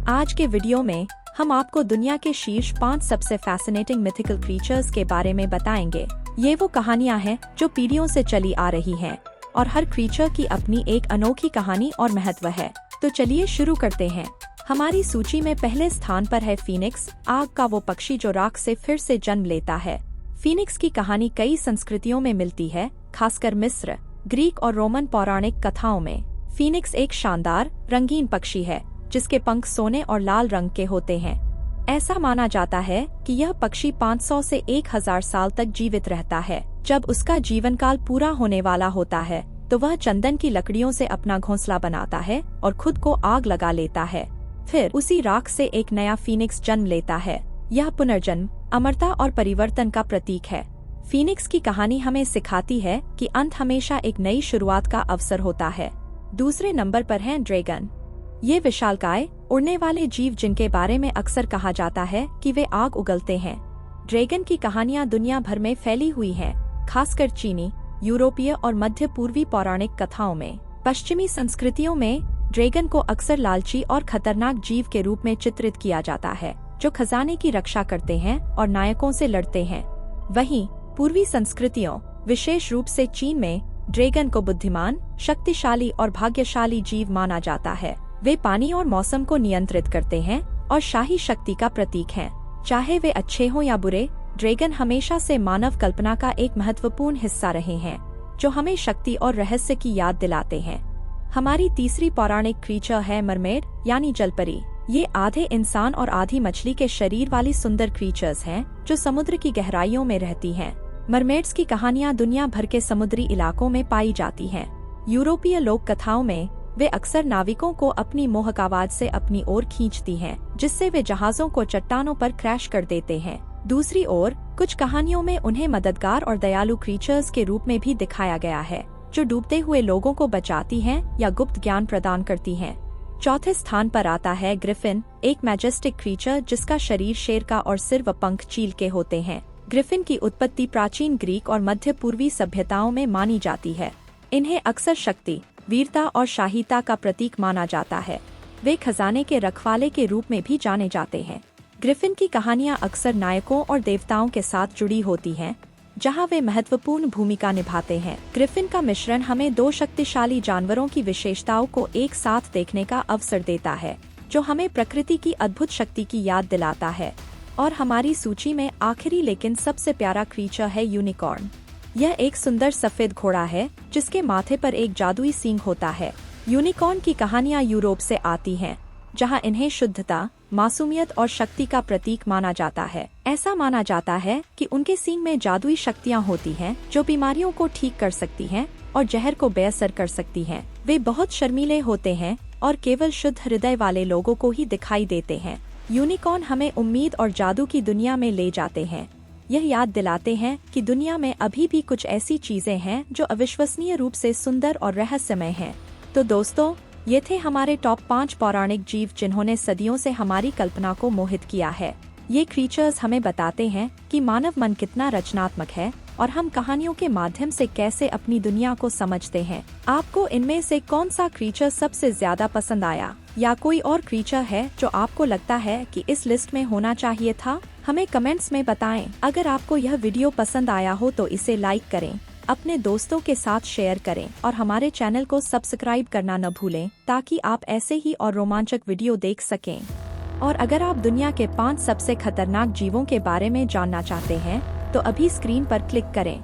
आज के वीडियो में हम आपको दुनिया के शीर्ष 5 सबसे फैसिनेटिंग मिथिकल क्रीचर्स के बारे में बताएंगे। ये वो कहानियां हैं जो पीढ़ियों से चली आ रही हैं और हर क्रीचर की अपनी एक अनोखी कहानी और महत्व है। तो चलिए शुरू करते हैं। हमारी सूची में पहले स्थान पर है फीनिक्स, आग का वो पक्षी जो राख से फिर से जन्म लेता है। फीनिक्स की कहानी कई संस्कृतियों में मिलती है, खासकर मिस्र, ग्रीक और रोमन पौराणिक कथाओं में। फीनिक्स एक शानदार, रंगीन पक्षी है जिसके पंख सोने और लाल रंग के होते हैं। ऐसा माना जाता है कि यह पक्षी 500 से 1000 साल तक जीवित रहता है। जब उसका जीवन काल पूरा होने वाला होता है तो वह चंदन की लकड़ियों से अपना घोंसला बनाता है और खुद को आग लगा लेता है। फिर उसी राख से एक नया फीनिक्स जन्म लेता है। यह पुनर्जन्म, अमरता और परिवर्तन का प्रतीक है। फीनिक्स की कहानी हमें सिखाती है कि अंत हमेशा एक नई शुरुआत का अवसर होता है। दूसरे नंबर पर है ड्रैगन। ये विशालकाय, उड़ने वाले जीव जिनके बारे में अक्सर कहा जाता है कि वे आग उगलते हैं। ड्रैगन की कहानियां दुनिया भर में फैली हुई हैं, खासकर चीनी, यूरोपीय और मध्य पूर्वी पौराणिक कथाओं में। पश्चिमी संस्कृतियों में ड्रैगन को अक्सर लालची और खतरनाक जीव के रूप में चित्रित किया जाता है, जो खजाने की रक्षा करते हैं और नायकों से लड़ते हैं। वहीं पूर्वी संस्कृतियों, विशेष रूप से चीन में, ड्रैगन को बुद्धिमान, शक्तिशाली और भाग्यशाली जीव माना जाता है। वे पानी और मौसम को नियंत्रित करते हैं और शाही शक्ति का प्रतीक हैं। चाहे वे अच्छे हों या बुरे, ड्रैगन हमेशा से मानव कल्पना का एक महत्वपूर्ण हिस्सा रहे हैं, जो हमें शक्ति और रहस्य की याद दिलाते हैं। हमारी तीसरी पौराणिक क्रीचर है मरमेड, यानी जलपरी। ये आधे इंसान और आधी मछली के शरीर वाली सुंदर क्रीचर्स हैं जो समुद्र की गहराइयों में रहती हैं। मरमेड्स की कहानियां दुनिया भर के समुद्री इलाकों में पाई जाती हैं। यूरोपीय लोक कथाओं में वे अक्सर नाविकों को अपनी मोहक आवाज से अपनी ओर खींचती हैं, जिससे वे जहाजों को चट्टानों पर क्रैश कर देते हैं। दूसरी ओर, कुछ कहानियों में उन्हें मददगार और दयालु क्रीचर्स के रूप में भी दिखाया गया है, जो डूबते हुए लोगों को बचाती हैं या गुप्त ज्ञान प्रदान करती हैं। चौथे स्थान पर आता है ग्रिफिन, एक मैजेस्टिक क्रीचर जिसका शरीर शेर का और सिर व पंख चील के होते हैं। ग्रिफिन की उत्पत्ति प्राचीन ग्रीक और मध्य पूर्वी सभ्यताओं में मानी जाती है। इन्हें अक्सर शक्ति, वीरता और शाहीता का प्रतीक माना जाता है। वे खजाने के रखवाले के रूप में भी जाने जाते हैं। ग्रिफिन की कहानियां अक्सर नायकों और देवताओं के साथ जुड़ी होती हैं, जहां वे महत्वपूर्ण भूमिका निभाते हैं। ग्रिफिन का मिश्रण हमें दो शक्तिशाली जानवरों की विशेषताओं को एक साथ देखने का अवसर देता है, जो हमें प्रकृति की अद्भुत शक्ति की याद दिलाता है। और हमारी सूची में आखिरी लेकिन सबसे प्यारा क्रीचर है यूनिकॉर्न। यह एक सुंदर सफेद घोड़ा है जिसके माथे पर एक जादुई सींग होता है। यूनिकॉर्न की कहानियां यूरोप से आती हैं, जहां इन्हें शुद्धता, मासूमियत और शक्ति का प्रतीक माना जाता है। ऐसा माना जाता है कि उनके सींग में जादुई शक्तियां होती हैं जो बीमारियों को ठीक कर सकती हैं और जहर को बेअसर कर सकती हैं। वे बहुत शर्मीले होते हैं और केवल शुद्ध हृदय वाले लोगों को ही दिखाई देते हैं। यूनिकॉर्न हमें उम्मीद और जादू की दुनिया में ले जाते हैं। यह याद दिलाते हैं कि दुनिया में अभी भी कुछ ऐसी चीजें हैं जो अविश्वसनीय रूप से सुंदर और रहस्यमय हैं। तो दोस्तों, ये थे हमारे टॉप 5 पौराणिक जीव जिन्होंने सदियों से हमारी कल्पना को मोहित किया है। ये क्रीचर्स हमें बताते हैं कि मानव मन कितना रचनात्मक है और हम कहानियों के माध्यम से कैसे अपनी दुनिया को समझते हैं। आपको इनमें से कौन सा क्रीचर सबसे ज्यादा पसंद आया, या कोई और क्रीचर है जो आपको लगता है कि इस लिस्ट में होना चाहिए था? हमें कमेंट्स में बताएं। अगर आपको यह वीडियो पसंद आया हो तो इसे लाइक करें, अपने दोस्तों के साथ शेयर करें और हमारे चैनल को सब्सक्राइब करना न भूलें, ताकि आप ऐसे ही और रोमांचक वीडियो देख सकें। और अगर आप दुनिया के 5 सबसे खतरनाक जीवों के बारे में जानना चाहते हैं तो अभी स्क्रीन पर क्लिक करें।